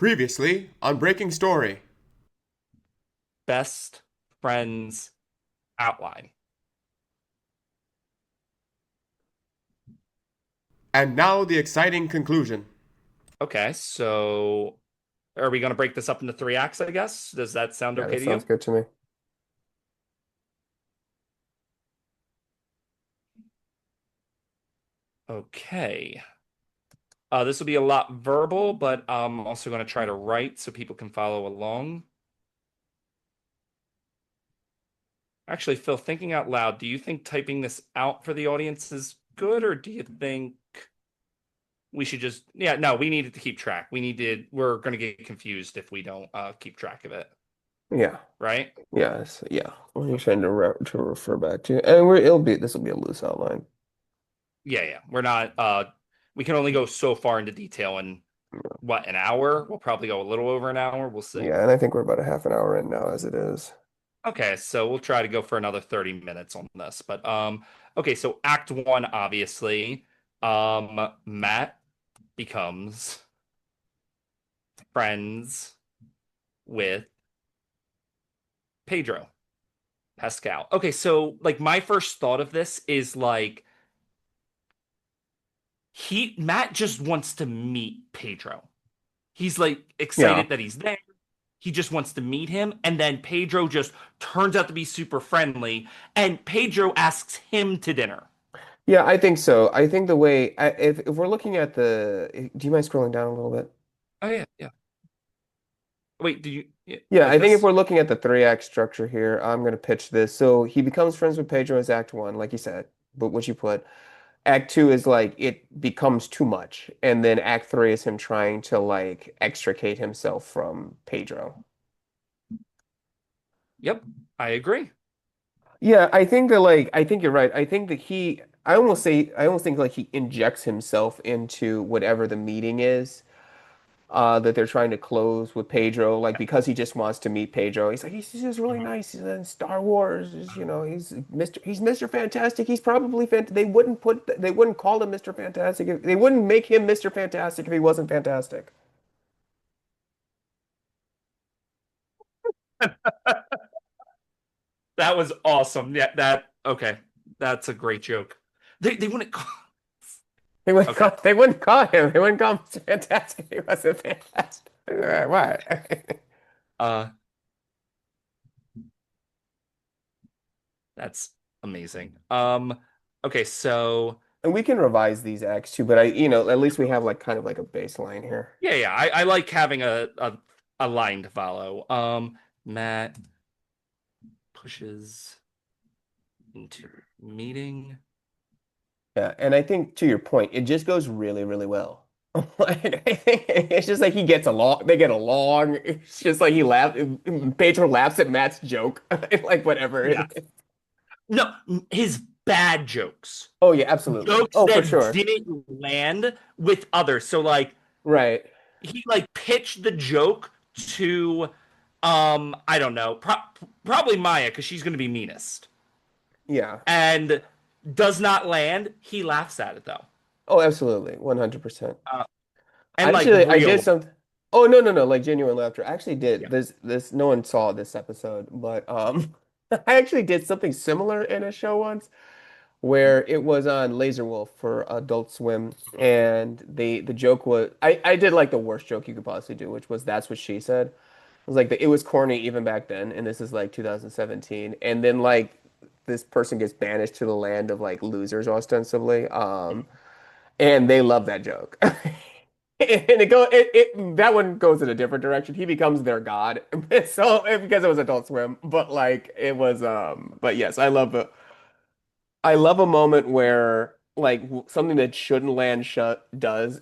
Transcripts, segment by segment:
Previously on Breaking Story. Best friends outline. And now the exciting conclusion. Okay, so are we going to break this up into three acts, I guess? Does that sound Yeah, okay that to sounds you? good to me. Okay. This will be a lot verbal, but I'm also going to try to write so people can follow along. Actually, Phil, thinking out loud, do you think typing this out for the audience is good, or do you think we should just, yeah, no, we needed to keep track. We're going to get confused if we don't keep track of it, Yeah, right? yes, yeah. When you're trying to refer back to, and this will be a loose outline. Yeah, yeah. We can only go so far into detail in what, an hour? We'll probably go a little over an hour. We'll see. Yeah, and I think we're about a half an hour in now as it is. Okay, so we'll try to go for another 30 minutes on this. But okay, so act one, obviously. Matt becomes friends with Pedro Pascal. Okay, so like my first thought of this is like he Matt just wants to meet Pedro. He's like Yeah, excited that he's there. He just wants to meet him. And then Pedro just turns out to be super friendly. And Pedro asks him to dinner. yeah, I think so. I think the way if we're looking at do you mind scrolling down a little bit? Oh, yeah, yeah. Wait, do you yeah, Yeah, like I think if this? we're looking at the three act structure here, I'm gonna pitch this. So he becomes friends with Pedro as Act One, like you said, but what you put. Act two is like it becomes too much, and then Act three is him trying to like extricate himself from Pedro. Yep, I agree. Yeah, I think you're right. I think that I almost think like he injects himself into whatever the meeting is that they're trying to close with Pedro, like because he just wants to meet Pedro. He's like he's just really Mhm. nice. He's in Star Wars, he's Mr. Fantastic. He's probably they wouldn't call him Mr. Fantastic. They wouldn't make him Mr. Fantastic if he wasn't fantastic. That was awesome. Yeah, okay. That's a great joke. They wouldn't call. Okay. They wouldn't call him. They wouldn't call him Mr. Fantastic if he wasn't fantastic. What? Uh, that's amazing. Okay, so And we can revise these acts too, but at least we have like kind of like a baseline here. yeah, yeah, I like having a line to follow. Matt pushes into meeting. Yeah, and I think to your point, it just goes really, really well. Like, I think it's just like they get along. It's just like Pedro laughs at Matt's joke, like whatever. Yeah. No, his bad jokes. Oh yeah, absolutely. Jokes Oh, for that sure. didn't land with others. So like Right. he like pitched the joke to I don't know, probably Maya because she's going to be meanest. Yeah. And does not land. He laughs at it though. Oh, absolutely. 100%. Uh, and like Actually, I did real. something. Oh, no, no, no, like genuine laughter. I actually Yeah. did. This no one saw this episode, but I actually did something similar in a show once where it was on Laser Wolf for Adult Swim, and the joke was I did like the worst joke you could possibly do, which was that's what she said. It was like it was corny even back then, and this is like 2017, and then like this person gets banished to the land of like losers ostensibly, and they love that joke. And that one goes in a different direction. He becomes their god. So because it was Adult Swim, but like it was but yes, I love a moment where like something that shouldn't land shut does.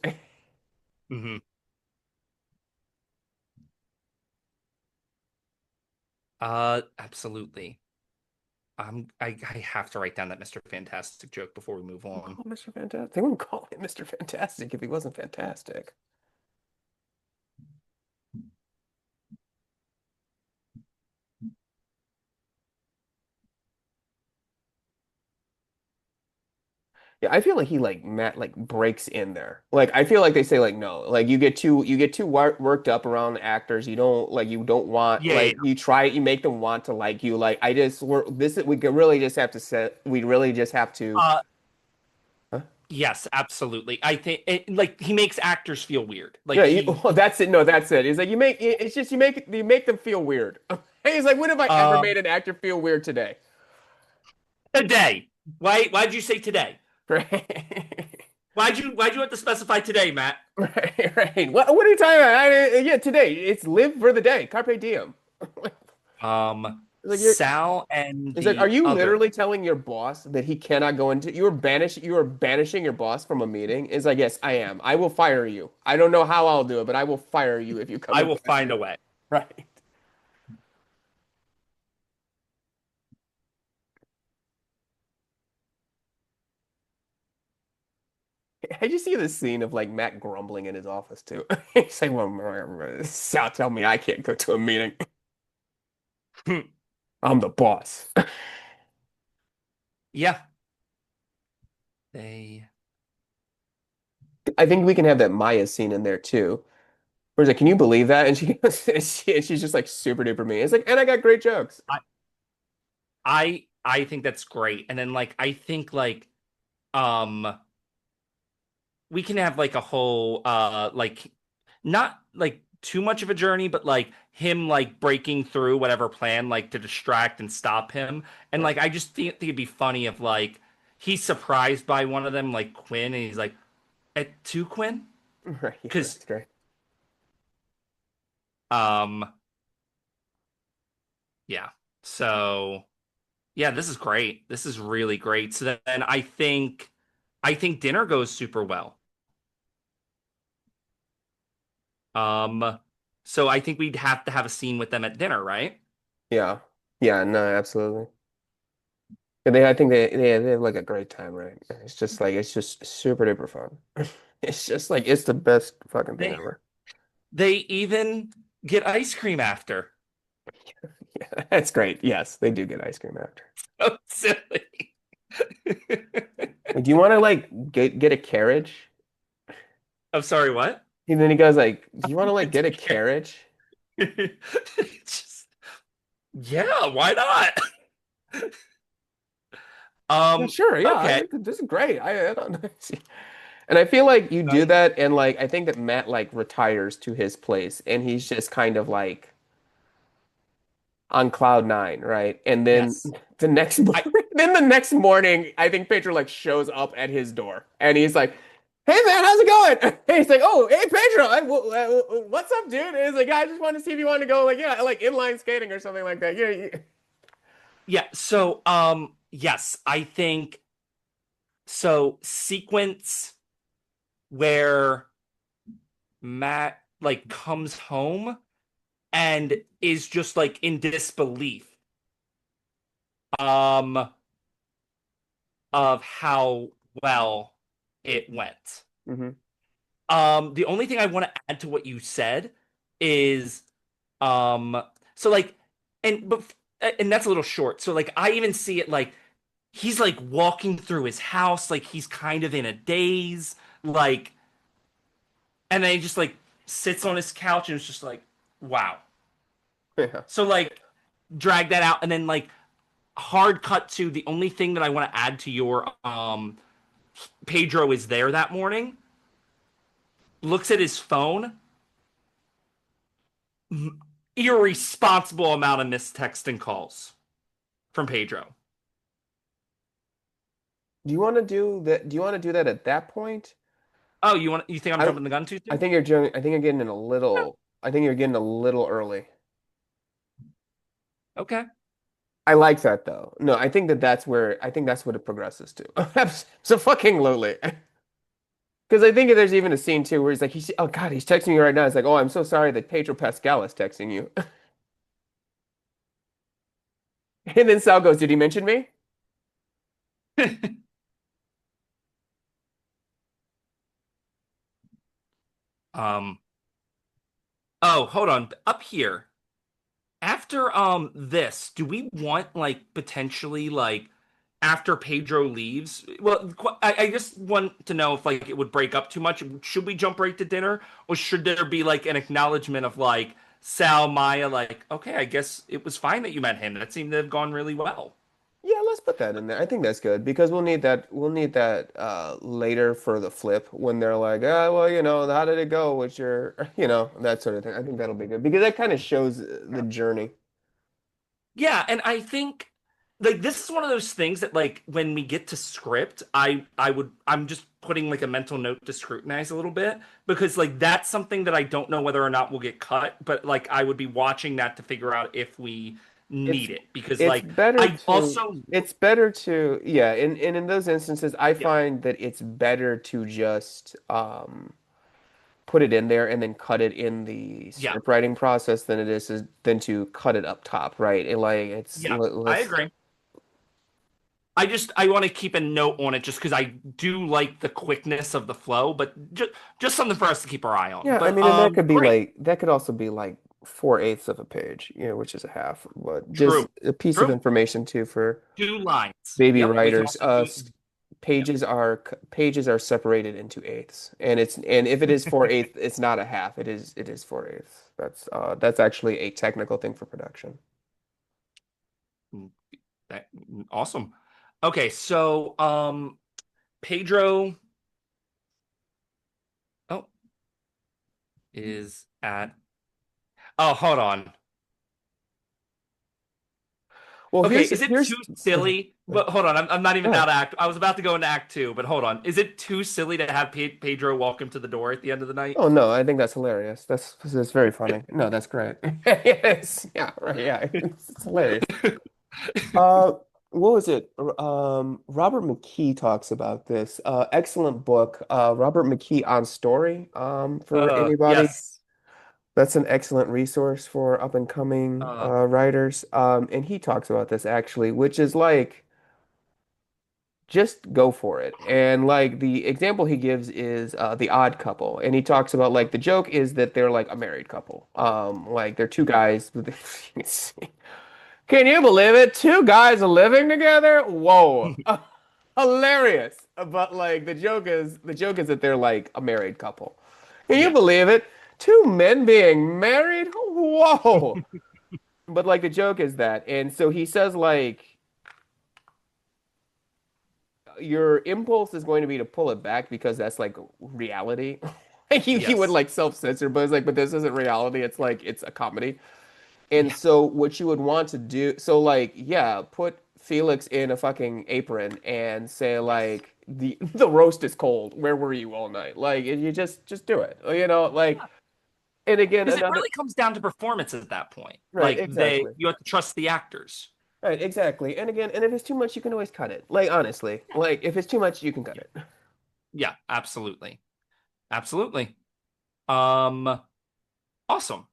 Hmm. Absolutely. I have to write down that Mr. Fantastic joke before we move on. Call him Mr. Fantastic. They wouldn't call him Mr. Fantastic if he wasn't fantastic. Yeah, I feel like he like Matt like breaks in there. Like I feel like they say like no, like you get too worked up around actors. You don't want Yeah, yeah, like you make them want to like you. Like I just we could really just have to set we really just have to. yeah. Huh? Yes, absolutely. I think like he makes actors feel weird. Yeah, Like he, oh, that's it. No, that's it. It's like it's just you make them feel weird. He's like, when have I ever um made an actor feel weird today? today. Why'd you say today? Right. Why'd you have to specify today, Matt? Right, right. What are you talking about? Yeah, today. It's live for the day. Carpe diem. Like you're Sal and It's like, are the you other. literally telling your boss that he cannot go into you are banishing your boss from a meeting? It's like, yes, I am. I will fire you. I don't know how I'll do it, but I will fire you if you come I into will this find a meeting. way. Right. I just see this scene of like Matt grumbling in his office too. He's like, well, Sal tell me I can't go to a meeting. I'm the boss. Yeah, they. I think we can have that Maya scene in there too. Where it's like, can you believe that? And she goes, she's just like super duper mean. It's like, and I got great jokes. I think that's great. And then like I think like um we can have like a whole like not like too much of a journey, but like him like breaking through whatever plan like to distract and stop him. And Right. like I just think it'd be funny if like he's surprised by one of them, like Quinn, and he's like, at two Quinn? Right. Yeah, Because that's great. um yeah. So yeah, this is great. This is really great. So then I think dinner goes super well. Um, so I think we'd have to have a scene with them at dinner, right? Yeah. Yeah, no, absolutely. I think they have like a great time, right? It's just super duper fun. It's just like it's the best fucking thing They ever. they even get ice cream after. Yeah, that's great. Yes, they do get ice cream after. So silly. Like, do you want to like get a carriage? I'm sorry, what? And then he goes like, "Do you want to like get a carriage?" Just, yeah, why not? Yeah, sure. Yeah, Okay. this is great. I don't know. And I feel like you do Nice. that, and like I think that Matt like retires to his place, and he's just kind of like on cloud nine, right? And then Yes. the next I then the next morning, I think Pedro like shows up at his door, and he's like, "Hey man, how's it going?" And he's like, "Oh, hey Pedro, what's up, dude?" And he's like, "I just wanted to see if you want to go like like inline skating or something like that." Yeah, yeah, so yes, I think so sequence where Matt like comes home and is just like in disbelief um of how well it went. hmm The only thing I want to add to what you said is um so like and but and that's a little short. So like I even see it like he's like walking through his house like he's kind of in a daze like and then he just like sits on his couch and it's just like wow. yeah. So like drag that out and then like hard cut to the only thing that I want to add to your Pedro is there that morning, looks at his phone, irresponsible amount of missed text and calls from Pedro. Do you want to do that? Do you want to do that at that point? Oh, you think I'm I jumping the gun too I soon? think I think you're getting in a little. I think you're getting a little early. Okay. I like that though. No, I think that's what it progresses to. So fucking lowly. Because I think there's even a scene too where he's like, oh God, he's texting me right now. It's like, oh, I'm so sorry that Pedro Pascal is texting you. And then Sal goes, did he mention me? um. Oh, hold on. Up here, after this, do we want like potentially like after Pedro leaves. Well, I just want to know if like it would break up too much. Should we jump right to dinner, or should there be like an acknowledgement of like Sal, Maya, like, okay, I guess it was fine that you met him. That seemed to have gone really well. Yeah, let's put that in there. I think that's good because we'll need that later for the flip when they're like, ah, well, how did it go with your, that sort of thing. I think that'll be good because that kind of shows the journey. Yeah, and I think like this is one of those things that like when we get to script, I'm just putting like a mental note to scrutinize a little bit because like that's something that I don't know whether or not will get cut, but like I would be watching that to figure out if we It's need it because it's like better I to also it's better to yeah, in those instances I yeah, find that it's better to just put it in there and then cut it in the yeah, script writing process than than to cut it up top, right? yeah, I Let's agree. I want to keep a note on it just because I do like the quickness of the flow, but just something for us to keep our eye on. yeah, I But mean, and that could be great, that could also be like 4/8 of a page, which is a half, but just true, a piece of true. information too for 2 lines. baby Yep, we can writers. also do. Yep. Pages are separated into eighths, and if it is 4/8, it's not a half. It is 4/8. That's actually a technical thing for production. Mm, awesome. Okay, so Pedro oh is at oh hold on. Well, Okay, is it here's too silly? go But hold on, I'm not even ahead. out of act. I was about to go into act two, but hold on. Is it too silly to have Pedro walk him to the door at the end of the night? Oh no, I think that's hilarious. That's very funny. No, that's great. Yes, yeah, right, yeah, it's hilarious. Uh, what was it? Robert McKee talks about this. Excellent book. Robert McKee on Story. For anybody, Yes. that's an excellent resource for up and coming Uh, writers. And he talks about this actually, which is like just go for it. And like the example he gives is The Odd Couple, and he talks about like the joke is that they're like a married couple. Like they're two guys. Can you believe it? Two guys are living together? Whoa. Hilarious. But like the joke is that they're like a married couple. Can you yeah. believe it? Two men being married? Whoa. But like the joke is that. And so he says like your impulse is going to be to pull it back because that's like reality. He would Yes. like self-censor, but it's like, but this isn't reality. It's like it's a comedy. And Yeah. so what you would want to do, so like, yeah, put Felix in a fucking apron and say Yes. like the roast is cold. Where were you all night? Like and you just do it. Like Yeah. and again Because it another really comes down to performance at that point. right, Like exactly. you have to trust the actors. Right, exactly. And again, and if it's too much, you can always cut it. Like honestly, like if it's too much, you can cut Yeah. it. Yeah, absolutely. Absolutely. Um, awesome.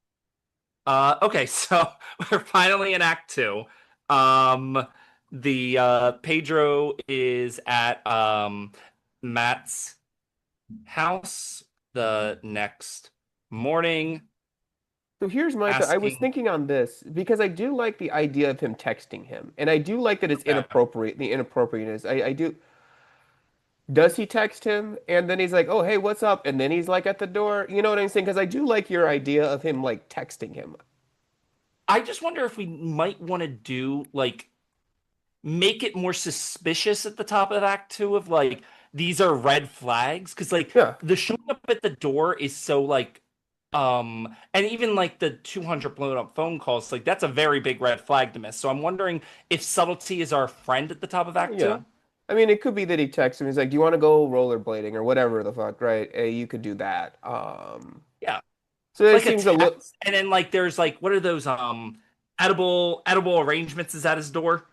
Okay, so we're finally in Act Two. Um, the Pedro is at Matt's house the next morning, So here's my th I was asking. thinking on this because I do like the idea of him texting him, and I do like that it's Okay. inappropriate. The inappropriateness, I do. Does he text him and then he's like, "Oh, hey, what's up?" And then he's like at the door. You know what I'm saying? Because I do like your idea of him like texting him. I just wonder if we might want to do like make it more suspicious at the top of Act Two of like these are red flags because like Yeah. the showing up at the door is so like and even like the 200 blown up phone calls like that's a very big red flag to miss. So I'm wondering if subtlety is our friend at the top of Act Yeah. Two. I mean, it could be that he texts him. He's like, "Do you want to go rollerblading or whatever the fuck?" Right? You could do that. Yeah, So it like a seems a little. text, and then like there's like what are those edible arrangements is at his door?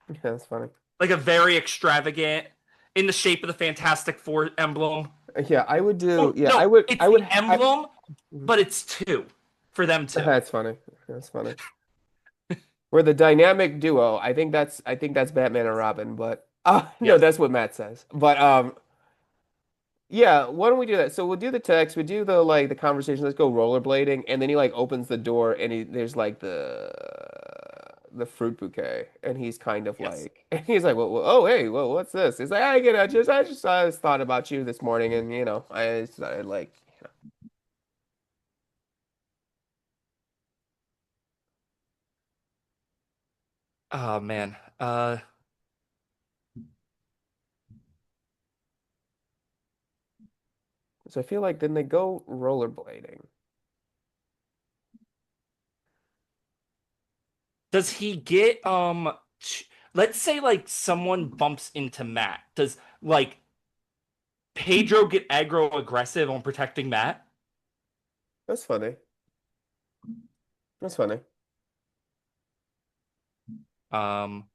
Yeah, that's funny. Like a very extravagant in the shape of the Fantastic Four emblem. Yeah, I would do. Oh Yeah, no, I it's would. the emblem, but it's two for them two. That's funny. That's funny. We're the dynamic duo. I think that's Batman and Robin, but no, Yes. that's what Matt says. But yeah, why don't we do that? So we'll do the text, we do the like the conversation, let's go rollerblading, and then he like opens the door and there's like the fruit bouquet, and he's kind of Yes. like, and he's like, oh hey, well, what's this? He's like, I just thought about you this morning, and I started like, Oh man. so I feel like then they go rollerblading. Does he get let's say like someone bumps into Matt. Does like Pedro get aggro aggressive on protecting Matt? That's funny. That's funny. Um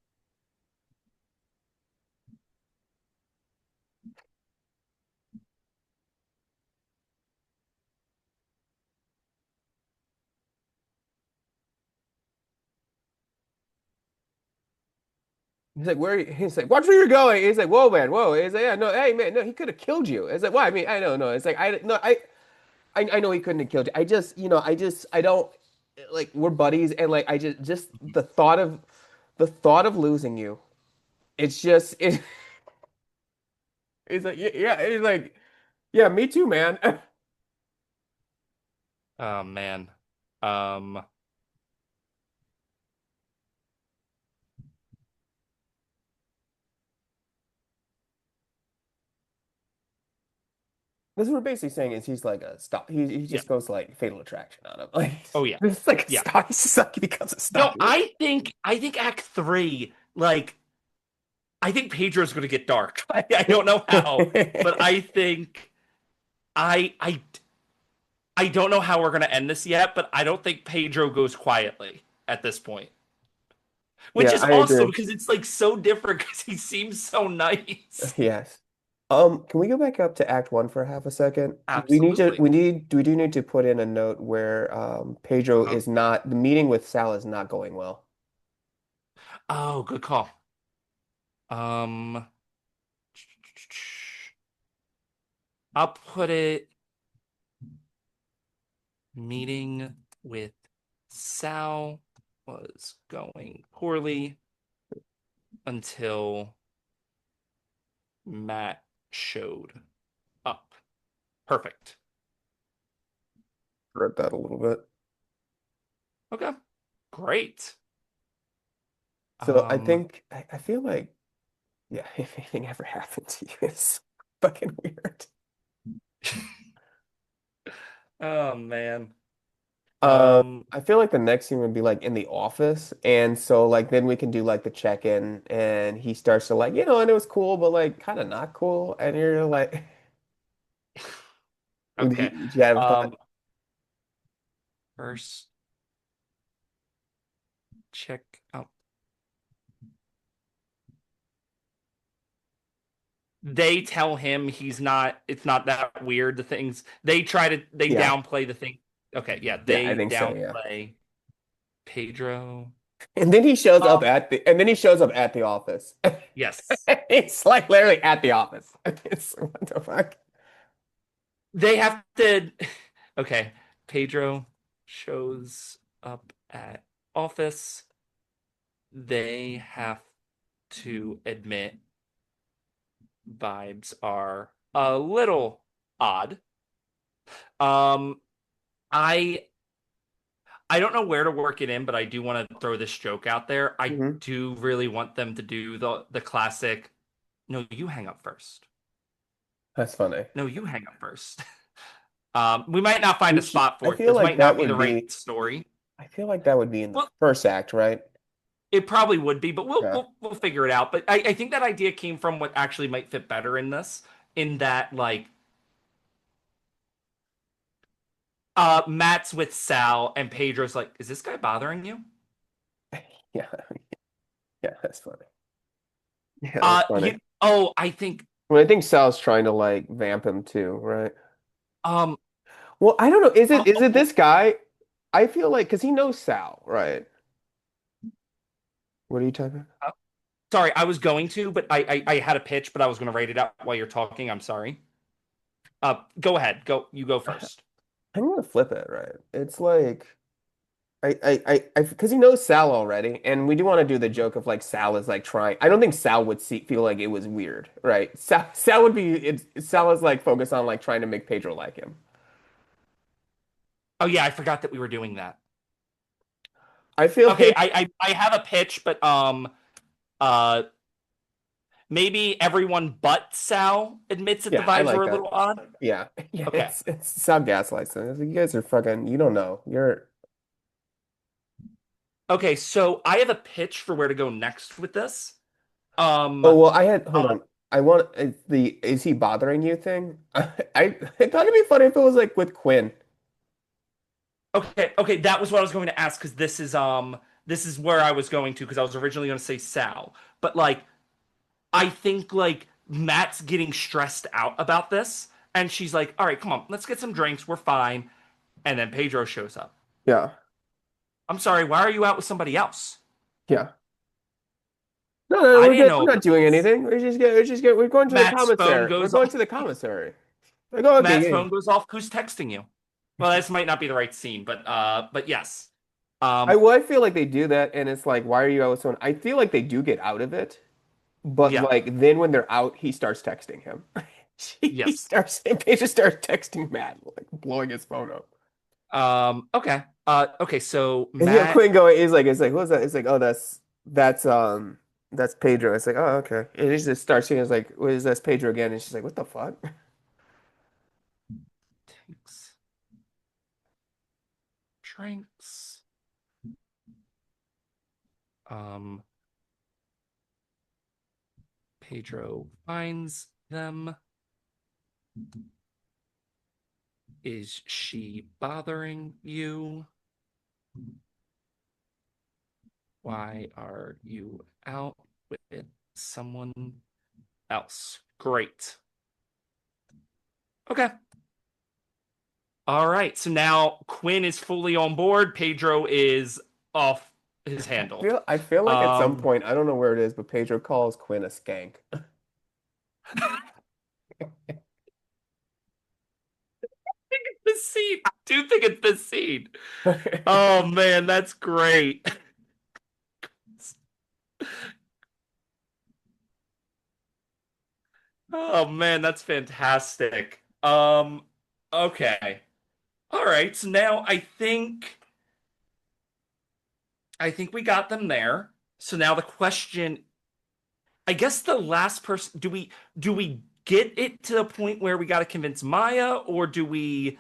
He's like, he's like, watch where you're going. He's like, whoa, man, whoa. He's like, yeah, no, hey, man, no, he could have killed you. It's like, well, I mean, I don't know. It's like, I, no, I know he couldn't have killed you. I just, I don't, like, we're buddies, and like, just the thought of losing you. It's just, it's like, yeah, it's like, yeah, me too, man. oh man. Um This is what we're basically saying is he's like a stop. He yeah. just goes like Fatal Attraction on him. Like, Oh yeah. this is like a Yeah. stop. He's just like he becomes a No, stalker. I think Act 3, like I think Pedro's gonna get dark. I don't know how, but I I don't know how we're gonna end this yet, but I don't think Pedro goes quietly at this point. Which Yeah, is I awesome agree. because it's like so different because he seems so nice. Yes. Can we go back up to Act 1 for half a second? Absolutely. We do need to put in a note where Pedro Uh-huh. is not, the meeting with Sal is not going well. Oh, good call. Um, I'll put it meeting with Sal was going poorly until Matt showed up. Perfect. Read that a little bit. Okay. Great. So I Um, think I feel like, yeah, if anything ever happened to you, it's fucking weird. oh man. Um, I feel like the next scene would be like in the office, and so like then we can do like the check-in, and he starts to like, and it was cool, but like kind of not cool, and you're like, do okay. you have a thought? First check out. They tell him it's not that weird. The things they Yeah, downplay the thing. Okay, yeah, yeah, I they think so, yeah. downplay Pedro. Um, And then he shows up at the office. yes. It's like literally at the office. It's what the fuck? They have to okay. Pedro shows up at office. They have to admit vibes are a little odd. Um, I I don't know where to work it in, but I do want to throw this joke out there. I Hmm. do really want them to do the classic. No, you hang up first. That's funny. No, you hang up first. We might not find a Which spot I for it. feel This like might that not be would the right be story. I feel like that would be in the Well, first act, right? it probably would be, but we'll Yeah. we'll, we'll figure it out. But I think that idea came from what actually might fit better in this, in that like Matt's with Sal and Pedro's like, is this guy bothering you? Yeah. Yeah, that's funny. Yeah, that's funny. I think Well, I think Sal's trying to like vamp him too, right? um Well, I don't know. Is it oh, this guy? I feel like because he knows Sal, right? What are you typing? sorry, I was going to, but I had a pitch, but I was going to write it out while you're talking. I'm sorry. Go ahead. You go first. I'm gonna flip it, right? It's like because he knows Sal already, and we do want to do the joke of like Sal is like trying. I don't think Sal would feel like it was weird, right? Sal would be. Sal is like focused on like trying to make Pedro like him. Oh yeah, I forgot that we were doing that. I feel Okay, like I have a pitch, but uh maybe everyone but Sal admits that the yeah, I vibes like were a that. little odd. Yeah, yeah, Okay. it's Sal gaslights them. It's like, you guys are fucking. You don't know. You're. Okay, so I have a pitch for where to go next with this. Oh Um well, I had. Hold uh, on. I want the is he bothering you thing. I thought it'd be funny if it was like with Quinn. okay, that was what I was going to ask because this is where I was going to because I was originally going to say Sal. But like I think like Matt's getting stressed out about this and she's like, "All right, come on, let's get some drinks. We're fine." And then Pedro shows up. Yeah, I'm sorry, why are you out with somebody else? yeah. No, I we're didn't good. know We're not about doing this. anything. We're going to the Matt's phone commissary. We're goes going off. to the commissary. Like, oh, Matt's okay, yeah. phone goes off. Who's texting you? Well, this might not be the right scene, but yes. Well, I feel like they do that, and it's like, why are you out with someone? I feel like they do get out of it, but Yeah. like then when they're out, he starts texting him. Yes. Paige starts texting Matt, like blowing his phone up. Okay. Okay, so And yeah, Matt Quinn going, it's like, who's that? It's like, oh, that's Pedro. It's like, oh, okay. And he just starts saying, it's like, what is that's Pedro again? And she's like, what the fuck? takes drinks. Um, Pedro finds them. Is she bothering you? Why are you out with someone else? Great. Okay. All right. So now Quinn is fully on board. Pedro is off his handle. I feel like at some Um, point, I don't know where it is, but Pedro calls Quinn a skank. this scene. I do think it's this scene. Oh man, that's great. Oh man, that's fantastic. Okay. All right. So now I think we got them there. So now the question, I guess the last person, do we get it to the point where we got to convince Maya or do we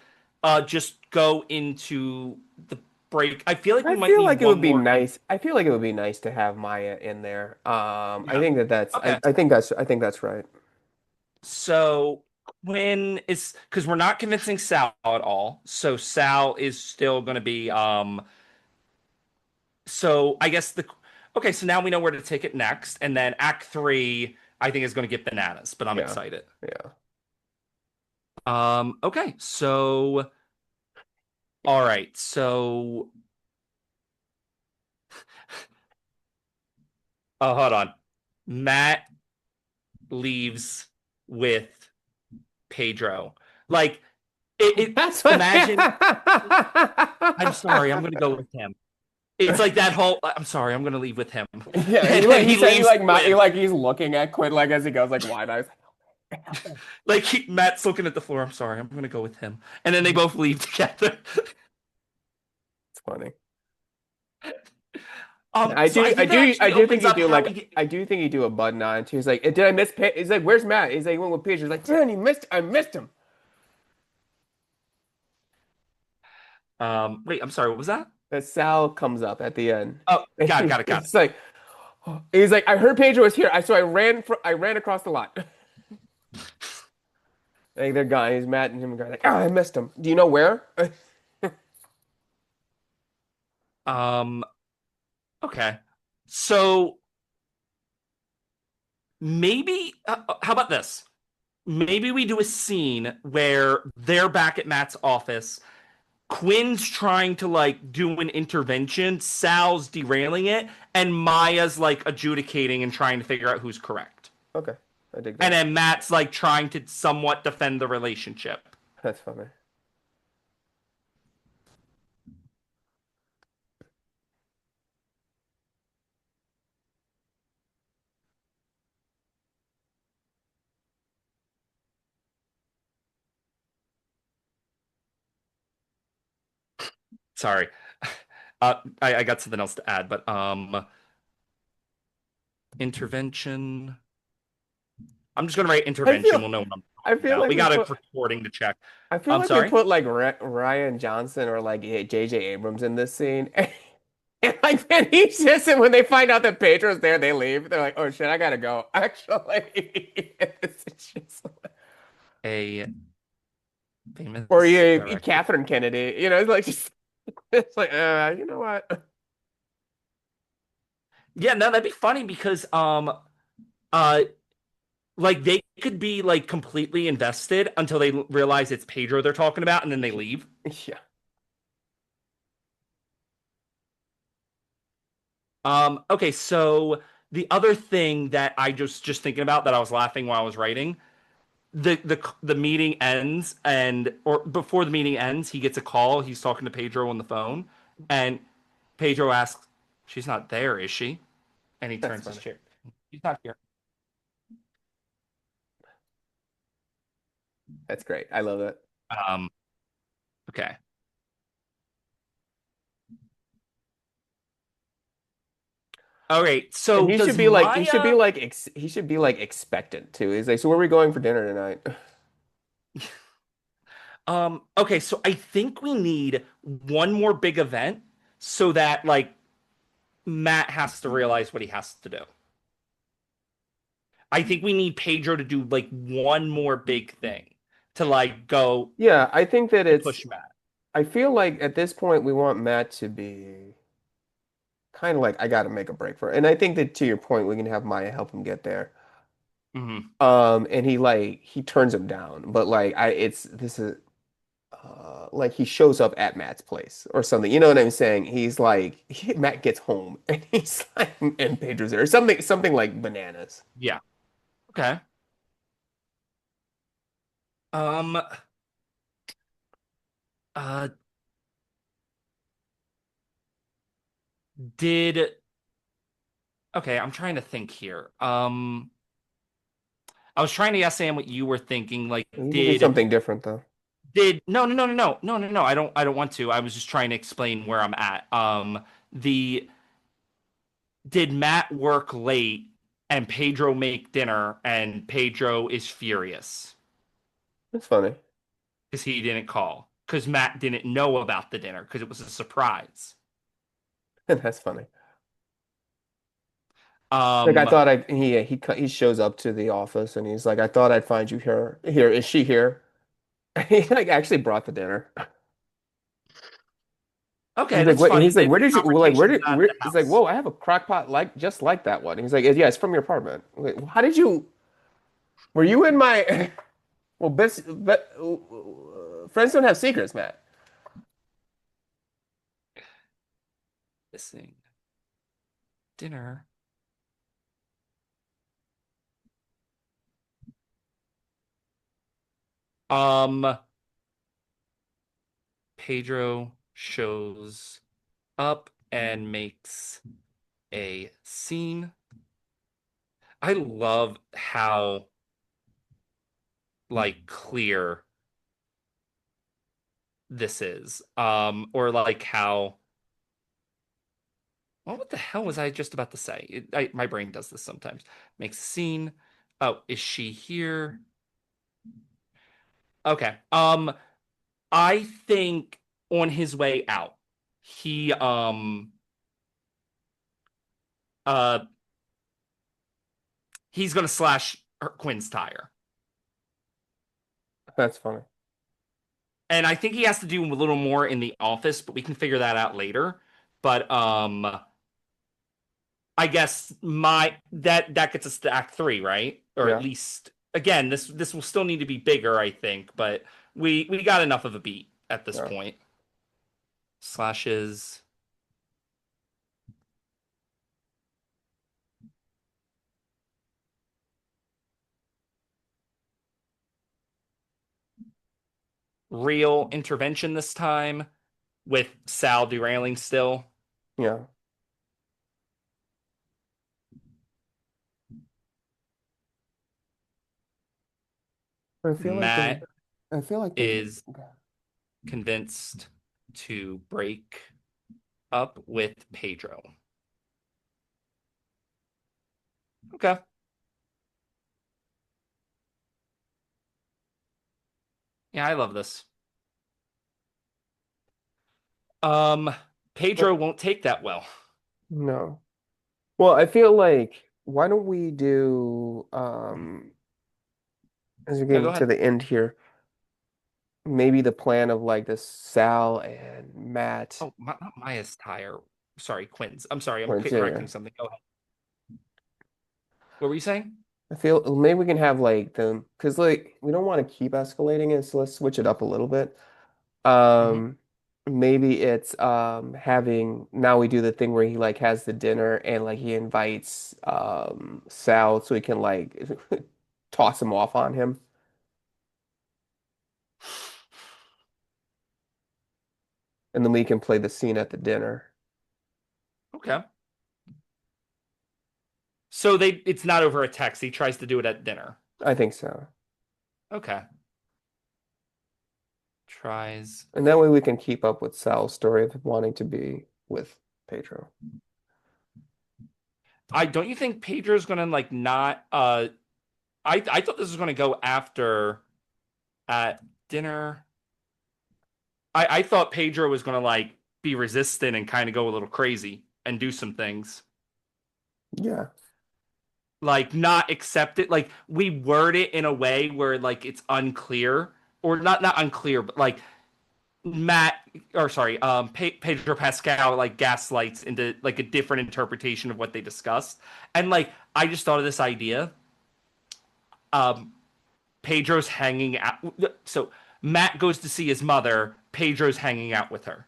just go into the break? I feel like we I might feel need like it one would be more. nice. I feel like it would be nice to have Maya in there. I Yeah. think that's Okay. I think that's right. So Quinn is because we're not convincing Sal at all. So Sal is still going to be so I guess the okay, so now we know where to take it next, and then Act Three, I think is going to get bananas, but I'm Yeah. excited. Yeah. Okay, so all right, so hold on, Matt leaves with Pedro. Like That's what imagine. I'm sorry, I'm going to go with him. It's like that whole. I'm sorry, I'm going to leave with him, Yeah, and then he he said leaves Quinn. like he's looking at Quinn like as he goes like wide eyes. Like Matt's looking at the floor. I'm sorry, I'm going to go with him, and then they both leave together. It's funny. So I think that I actually do think opens you up do how like we get. I do think you do a bud nod. He's like, did I miss? He's like, where's Matt? He's like, he went with Paige. He's like, man, I missed him. Wait, I'm sorry. What was that? That Sal comes up at the end. Oh, And got it, got it. he's like, I heard Pedro was here. I ran across the lot. Like they're gone. He's Matt and him are like, oh, I missed him. Do you know where? Um, okay. So maybe, how about this? Maybe we do a scene where they're back at Matt's office. Quinn's trying to like do an intervention, Sal's derailing it, and Maya's like adjudicating and trying to figure out who's correct. Okay, I dig And that. then Matt's like trying to somewhat defend the relationship. That's funny. Sorry. I got something else to add, but intervention. I'm just gonna write I intervention. feel We'll know what I'm I talking feel about. like We we got a put recording to check. I feel I'm like we sorry. put like Ryan Johnson or like J.J. Abrams in this scene. And like man, he's just and when they find out that Pedro's there, they leave. They're like, "Oh shit, I gotta go." Actually, it's just A or famous you director. Catherine Kennedy, it's like just it's like you know what? Yeah, no, that'd be funny because uh like they could be like completely invested until they realize it's Pedro they're talking about, and then they leave. Yeah, Okay, so the other thing that I just thinking about that I was laughing while I was writing, the meeting ends and or before the meeting ends, he gets a call. He's talking to Pedro on the phone, and Pedro asks, "She's not there, is she?" And he that's turns his funny. chair. She's not here. That's great. I love it. Um, okay. All right. And So he should does be like he should be Maya like he should be like expectant too. He's like, "So where are we going for dinner tonight?" okay, so I think we need one more big event so that like Matt has to realize what he has to do. I think we need Pedro to do like one more big thing to like go Yeah, I think that and it's push Matt. I feel like at this point we want Matt to be kind of like I got to make a break for it. And I think that to your point, we can have Maya help him get there. Hmm. And he turns him down, but like I it's this is like he shows up at Matt's place or something. You know what I'm saying? He's like Matt gets home and he's like and Pedro's there. Something like bananas. Yeah. Okay. Um. Uh. Did okay. I'm trying to think here. I was trying to ask Sam what you were thinking. Like, You can do something different though. did no. I don't want to. I was just trying to explain where I'm at. The did Matt work late and Pedro make dinner and Pedro is furious It's funny. because he didn't call because Matt didn't know about the dinner because it was a surprise. That's funny. Like I Um, thought he shows up to the office and he's like, I thought I'd find you here. Here, is she here? He like actually brought the dinner. okay, that's funny. He's like, The where did you like conversation's at where the he's like, house. whoa, I have a crock pot like just like that one. He's like, yeah, it's from your apartment. Wait, how did you were you in my well friends don't have secrets, Matt. Missing dinner. Um, Pedro shows up and makes a scene. I love how like clear this is. Or like how well, what the hell was I just about to say? My brain does this sometimes. Makes a scene. Oh, is she here? Okay. I think on his way out, he uh he's gonna slash Quinn's tire. That's funny. And I think he has to do a little more in the office, but we can figure that out later. But I guess my that gets us to Act 3, right? Or at Yeah. least again, this will still need to be bigger, I think, but we got enough of a beat at this Yeah. point. Slashes real intervention this time with Sal derailing still. Yeah. I feel like Matt I feel like they is convinced to break up with Pedro. Okay. Yeah, I love this. Um, Pedro won't take that well. No. Well, I feel like why don't we do as we're Yeah, go getting to ahead. the end here, maybe the plan of like this Sal and Matt. Oh, not Maya's tire. Sorry, Quinn's. I'm sorry, I'm Or yeah. correcting something. Go ahead. What were you saying? I feel maybe we can have like them because like we don't want to keep escalating it, so let's switch it up a little bit. Hmm. Um, maybe it's having now we do the thing where he like has the dinner and like he invites Sal so he can like toss him off on him. And then we can play the scene at the dinner. Okay. So it's not over a text. He tries to do it at dinner. I think so. Okay. Tries. And that way we can keep up with Sal's story of wanting to be with Pedro. I don't you think Pedro's gonna like not I thought this was gonna go after at dinner. I thought Pedro was gonna like be resistant and kind of go a little crazy and do some things. Yeah. Like not accept it. Like we word it in a way where like it's unclear. Or not unclear, but like Matt or sorry, Pedro Pascal like gaslights into like a different interpretation of what they discussed. And like I just thought of this idea. Um Pedro's hanging out. So Matt goes to see his mother. Pedro's hanging out with her.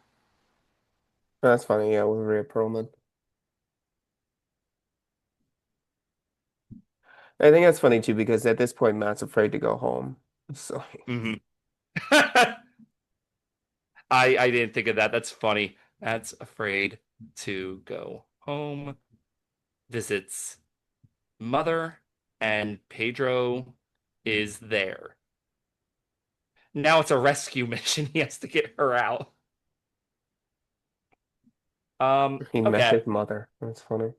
That's funny. Yeah, with Rhea Perlman. I think that's funny too because at this point Matt's afraid to go home. So Hmm. I didn't think of that. That's funny. Matt's afraid to go home. Visits mother, and Pedro is there. Now it's a rescue mission. He has to get her out. he met Okay. his mother. That's funny.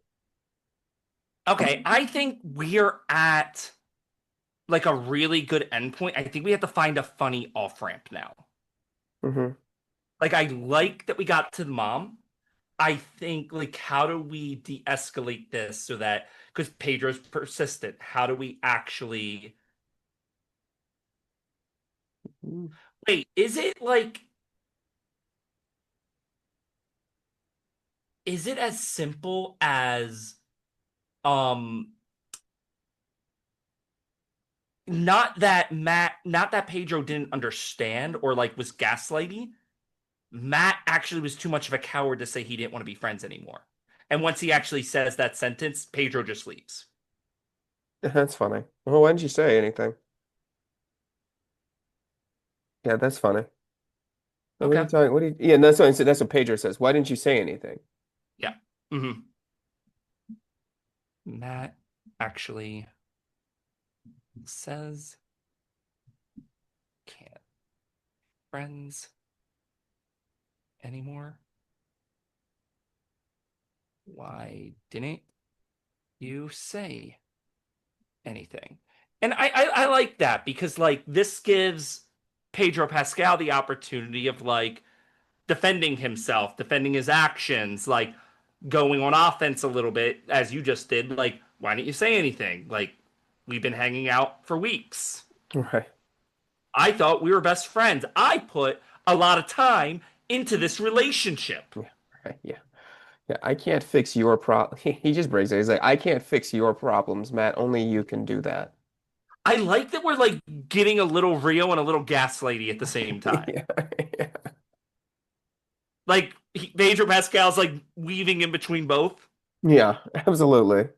Okay. I think we're at like a really good endpoint. I think we have to find a funny off ramp now. Hmm. Like I like that we got to the mom. I think like how do we de-escalate this so that because Pedro's persistent, how do we actually wait, is it as simple as um not that Pedro didn't understand or like was gaslighty. Matt actually was too much of a coward to say he didn't want to be friends anymore. And once he actually says that sentence, Pedro just leaves. That's funny. Well, why didn't you say anything? Yeah, that's funny. What are you Okay. talking? What do you? Yeah, that's what Pedro says. Why didn't you say anything? Yeah. Hmm. Matt actually says can't friends anymore. Why didn't you say anything? And I like that because like this gives Pedro Pascal the opportunity of like defending himself, defending his actions, like going on offense a little bit as you just did. Like, why didn't you say anything? Like, we've been hanging out for weeks. Right. I thought we were best friends. I put a lot of time into this relationship. Yeah. Right. Yeah. Yeah. I can't fix your problem. He just breaks it. He's like, I can't fix your problems, Matt. Only you can do that. I like that we're like getting a little Rio and a little Gaslighty at the same time. Yeah. Yeah. Like Pedro Pascal's like weaving in between both. Yeah. Absolutely.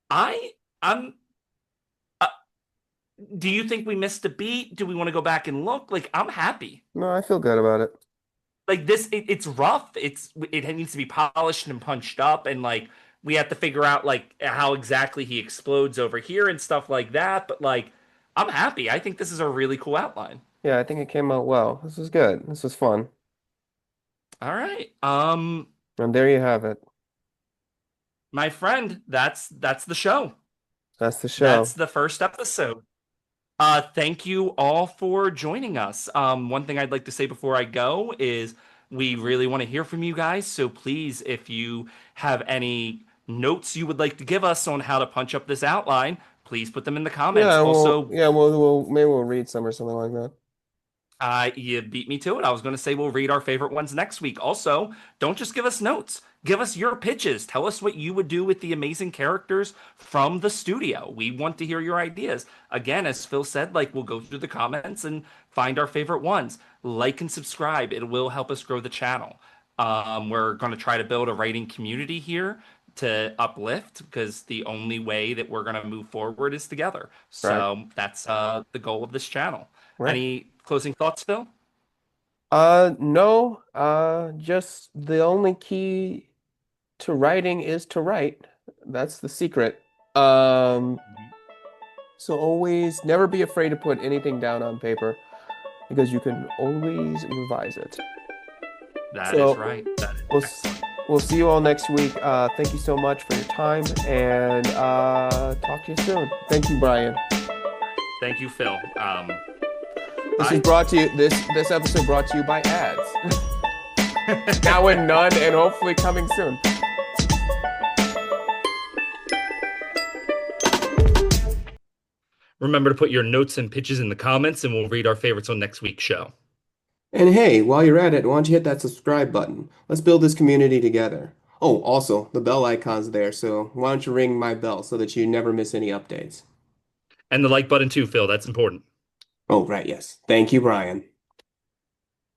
I I'm uh, do you think we missed a beat? Do we want to go back and look? Like I'm happy. No, I feel good about it. Like this it's rough. It needs to be polished and punched up and like we have to figure out like how exactly he explodes over here and stuff like that, but like I'm happy. I think this is a really cool outline. Yeah, I think it came out well. This was good. This was fun. All right. And there you have it. My friend, that's the show. That's the That's show. the first episode. Thank you all for joining us. One thing I'd like to say before I go is we really want to hear from you guys. So please, if you have any notes you would like to give us on how to punch up this outline, please put them in the comments. Also, Maybe we'll read some or something like that. you beat me to it. I was going to say we'll read our favorite ones next week. Also, don't just give us notes. Give us your pitches. Tell us what you would do with the amazing characters from the studio. We want to hear your ideas. Again, as Phil said, like we'll go through the comments and find our favorite ones. Like and subscribe. It will help us grow the channel. We're going to try to build a writing community here to uplift because the only way that we're going to move forward is together. Right. So that's the goal of this channel. Right. Any closing thoughts, Phil? No, just the only key to writing is to write. That's the secret. Um, so always never be afraid to put anything down on paper because you can always revise it. That is So right. That is we'll excellent. we'll see you all next week. Thank you so much for your time and talk to you soon. Thank you, Brian. Thank you, Phil. This is Bye. brought to you this episode brought to you by ads. Now in none and hopefully coming soon. Remember to put your notes and pitches in the comments, and we'll read our favorites on next week's show. And hey, while you're at it, why don't you hit that subscribe button? Let's build this community together. Oh, also, the bell icon's there, so why don't you ring my bell so that you never miss any updates? And the like button too, Phil. That's important. Oh, right, yes. Thank you, Brian.